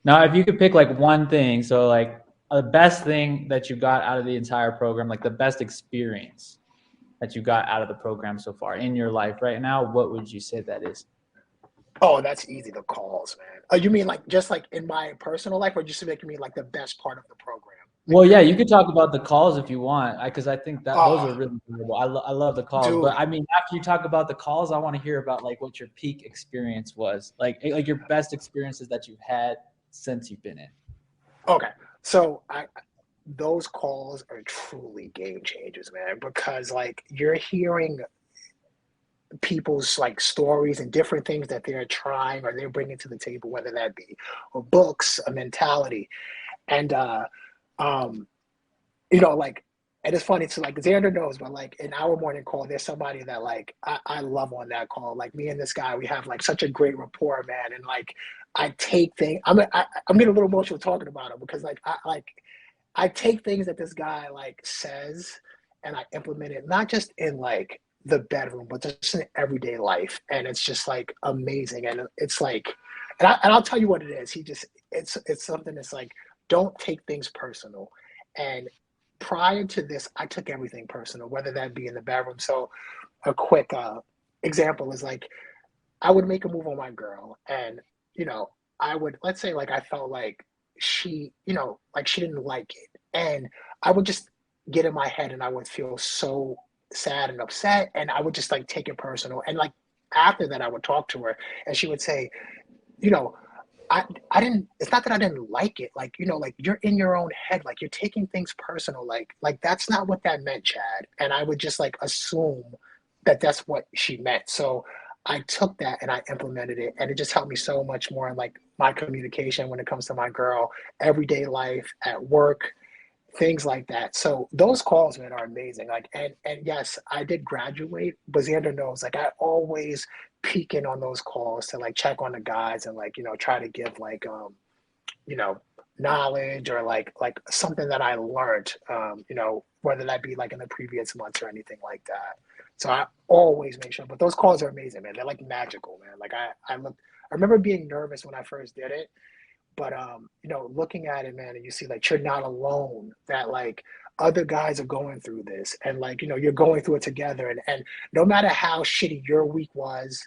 Now, if you could pick like one thing, so like the best thing that you got out of the entire program, like the best experience that you got out of the program so far in your life right now, what would you say that is? Oh, that's easy. The calls, man. Oh, you mean like just like in my personal life, or just making me like the best part of the program? Like Well, yeah, you really? could talk about the calls if you want, because I think that those Oh, are really valuable. I love the calls, but dude. I mean, after you talk about the calls, I want to hear about like what your peak experience was, like your best experiences that you've had since you've been in. Okay. So I those calls are truly game changers, man, because like you're hearing people's like stories and different things that they're trying or they're bringing to the table, whether that be or books, a mentality, and um, like, and it's funny too. Like Xander knows, but like in our morning call, there's somebody that like I love on that call. Like me and this guy, we have like such a great rapport, man. And like I take things. I'm getting a little emotional talking about him because I take things that this guy like says and I implement it not just in like the bedroom, but just in everyday life. And it's just like amazing. And it's like, I'll tell you what it is. It's something that's like, don't take things personal. And prior to this, I took everything personal, whether that be in the bedroom. So a quick example is like, I would make a move on my girl and, you know, I would, let's say like I felt like like she didn't like it. And I would just get in my head and I would feel so sad and upset. And I would just like take it personal. And like after that, I would talk to her and she would say, you know, I didn't, it's not that I didn't like it. Like, like you're in your own head, like you're taking things personal. Like that's not what that meant, Chad. And I would just like assume that that's what she meant. So I took that and I implemented it, and it just helped me so much more in like my communication when it comes to my girl, everyday life, at work, things like that. So those calls, man, are amazing. Like, and yes, I did graduate, but Xander knows, like, I always peek in on those calls to like check on the guys and like try to give like you know knowledge or like something that I learned, whether that be like in the previous months or anything like that. So I always make sure. But those calls are amazing, man. They're like magical, man. Like I remember being nervous when I first did it, but looking at it, man, and you see like you're not alone, that like other guys are going through this, and like you're going through it together, and no matter how shitty your week was,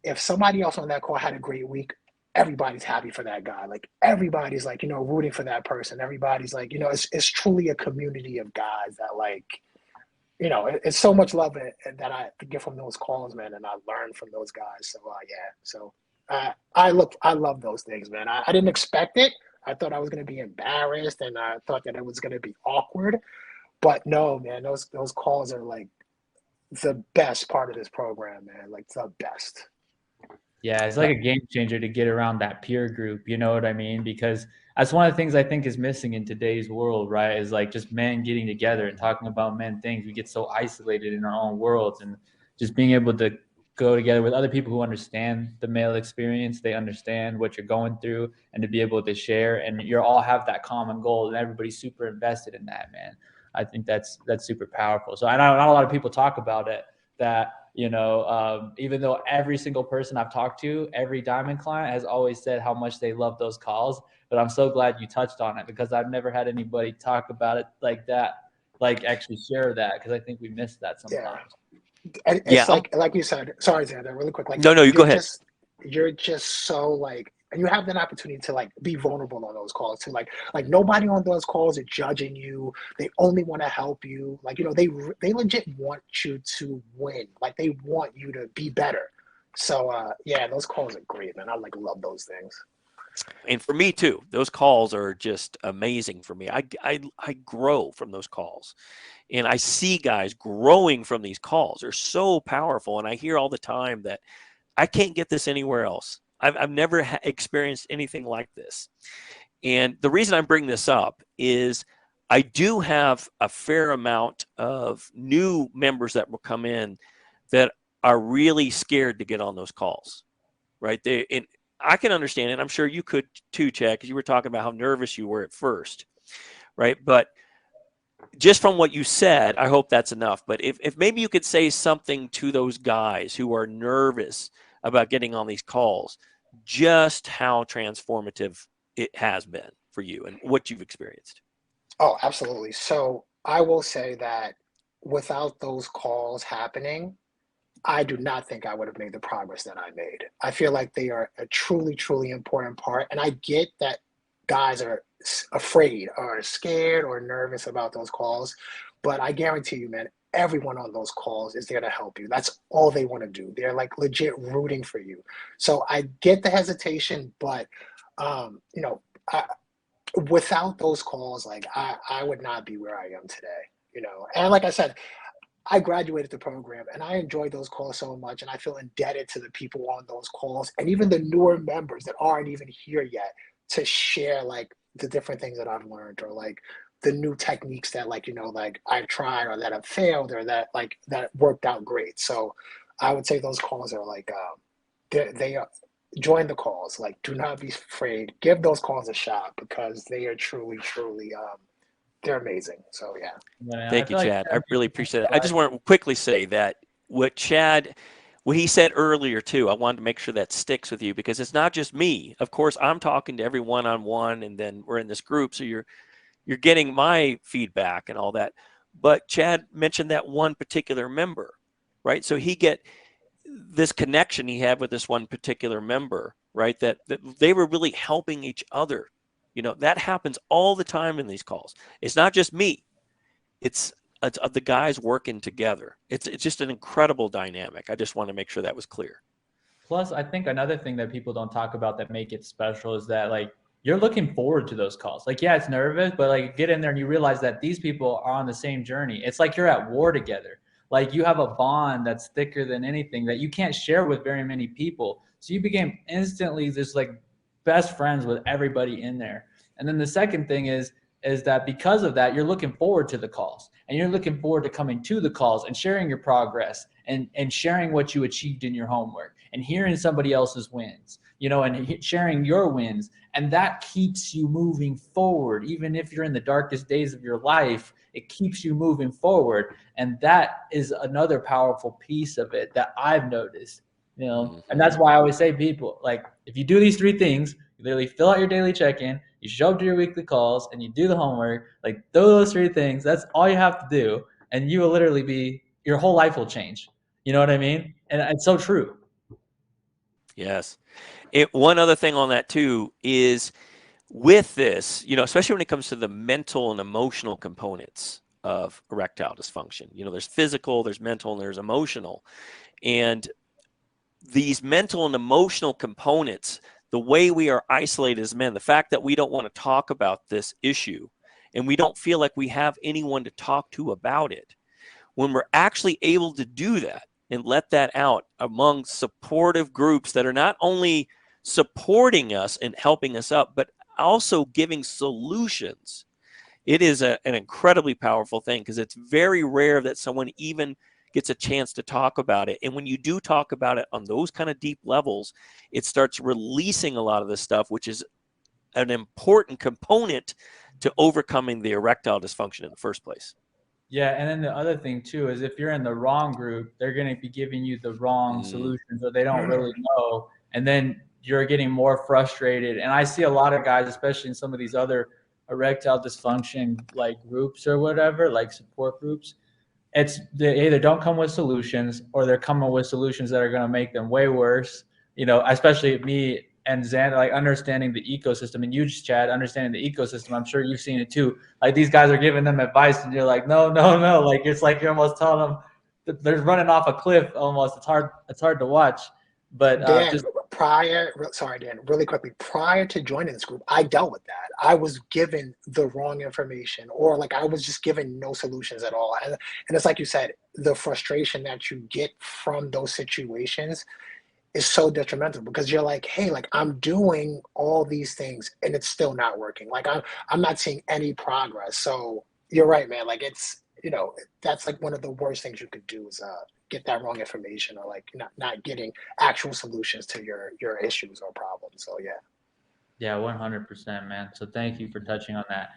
if somebody else on that call had a great week, everybody's happy for that guy. Like everybody's like rooting for that person. Everybody's like it's truly a community of guys that like it's so much love that I get from those calls, man, and I learn from those guys. So yeah, so I love those things, man. I didn't expect it. I thought I was gonna be embarrassed, and I thought that it was gonna be awkward. But no, man, those calls are like the best part of this program, man. Like the best. Yeah, it's like Yep. a game changer to get around that peer group, you know what I mean? Because that's one of the things I think is missing in today's world, right? Is like just men getting together and talking about men things. We get so isolated in our own worlds, and just being able to go together with other people who understand the male experience, they understand what you're going through, and to be able to share, and you all have that common goal, and everybody's super invested in that, man. I think that's super powerful. So I know not a lot of people talk about it, that even though every single person I've talked to, every diamond client has always said how much they love those calls. But I'm so glad you touched on it, because I've never had anybody talk about it like that, like actually share that, because I think we miss that Yeah. sometimes. And Yeah. it's like you said, sorry, Xander, really quick, like No, no, you go ahead. you're just so like, and you have that opportunity to like be vulnerable on those calls too. Like nobody on those calls are judging you. They only want to help you. Like they legit want you to win. Like they want you to be better. So yeah, those calls are great, man. I like love those things. And for me too, those calls are just amazing for me. I grow from those calls, and I see guys growing from these calls. They're so powerful, and I hear all the time that I can't get this anywhere else. I've never experienced anything like this. And the reason I'm bringing this up is I do have a fair amount of new members that will come in that are really scared to get on those calls, right? And I can understand it. I'm sure you could too, Chad, because you were talking about how nervous you were at first, right? But just from what you said, I hope that's enough. But if maybe you could say something to those guys who are nervous about getting on these calls, just how transformative it has been for you and what you've experienced. Oh, absolutely. So I will say that without those calls happening, I do not think I would have made the progress that I made. I feel like they are a truly, truly important part. And I get that guys are afraid or scared or nervous about those calls. But I guarantee you, man, everyone on those calls is there to help you. That's all they want to do. They're like legit rooting for you. So I get the hesitation, but, you know, I, without those calls, like I would not be where I am today, you know. And like I said, I graduated the program and I enjoyed those calls so much. And I feel indebted to the people on those calls and even the newer members that aren't even here yet to share like the different things that I've learned or like the new techniques that like, you know, like I've tried or that have failed or that like that worked out great. So I would say those calls are like, they are, join the calls. Like, do not be afraid. Give those calls a shot because they are truly, truly, they're amazing. So yeah. Yeah, I Thank you, feel like Chad. I really appreciate it. I just want to quickly say that what he said earlier too, I wanted to make sure that sticks with you because it's not just me. Of course, I'm talking to every one-on-one and then we're in this group. So you're getting my feedback and all that. But Chad mentioned that one particular member, right? So he get this connection he had with this one particular member, right? That they were really helping each other. You know, that happens all the time in these calls. It's not just me. It's the guys working together. It's just an incredible dynamic. I just want to make sure that was clear. plus, I think another thing that people don't talk about that make it special is that like you're looking forward to those calls. Like, yeah, it's nervous, but like get in there and you realize that these people are on the same journey. It's like you're at war together. Like you have a bond that's thicker than anything that you can't share with very many people. So you became instantly just like best friends with everybody in there. And then the second thing is that because of that, you're looking forward to the calls and you're looking forward to coming to the calls and sharing your progress and sharing what you achieved in your homework and hearing somebody else's wins, you know, and sharing your wins. And that keeps you moving forward. Even if you're in the darkest days of your life, it keeps you moving forward. And that is another powerful piece of it that I've noticed, you know, and that's why I always say people like, if you do these three things, you literally fill out your daily check-in, you show up to your weekly calls and you do the homework, like those three things, that's all you have to do. And you will literally be, your whole life will change. You know what I mean? And it's so true. Yes. One other thing on that too is with this, you know, especially when it comes to the mental and emotional components of erectile dysfunction, you know, there's physical, there's mental, and there's emotional. And these mental and emotional components, the way we are isolated as men, the fact that we don't want to talk about this issue and we don't feel like we have anyone to talk to about it, when we're actually able to do that and let that out among supportive groups that are not only supporting us and helping us up, but also giving solutions, it is an incredibly powerful thing because it's very rare that someone even gets a chance to talk about it. And when you do talk about it on those kind of deep levels, it starts releasing a lot of this stuff, which is an important component to overcoming the erectile dysfunction in the first place. Yeah, and then the other thing too is if you're in the wrong group, they're going to be giving you the wrong solutions or they don't really know, and then you're getting more frustrated. And I see a lot of guys, especially in some of these other erectile dysfunction like groups or whatever, like support groups, it's they either don't come with solutions or they're coming with solutions that are going to make them way worse. You know, especially me and Xander, like understanding the ecosystem, and you, Chad, understanding the ecosystem. I'm sure you've seen it too. Like these guys are giving them advice, and you're like, no, no, no. Like it's like you're almost telling them that they're running off a cliff. Almost, it's hard. It's hard to watch. But Dan, just sorry, Dan, really quickly, prior to joining this group, I dealt with that. I was given the wrong information, or like I was just given no solutions at all. And it's like you said, the frustration that you get from those situations is so detrimental because you're like, hey, like I'm doing all these things and it's still not working. Like I'm not seeing any progress. So you're right, man. Like it's, you know, that's like one of the worst things you could do is get that wrong information or like not getting actual solutions to your issues or problems. So yeah. yeah, 100%, man. So thank you for touching on that.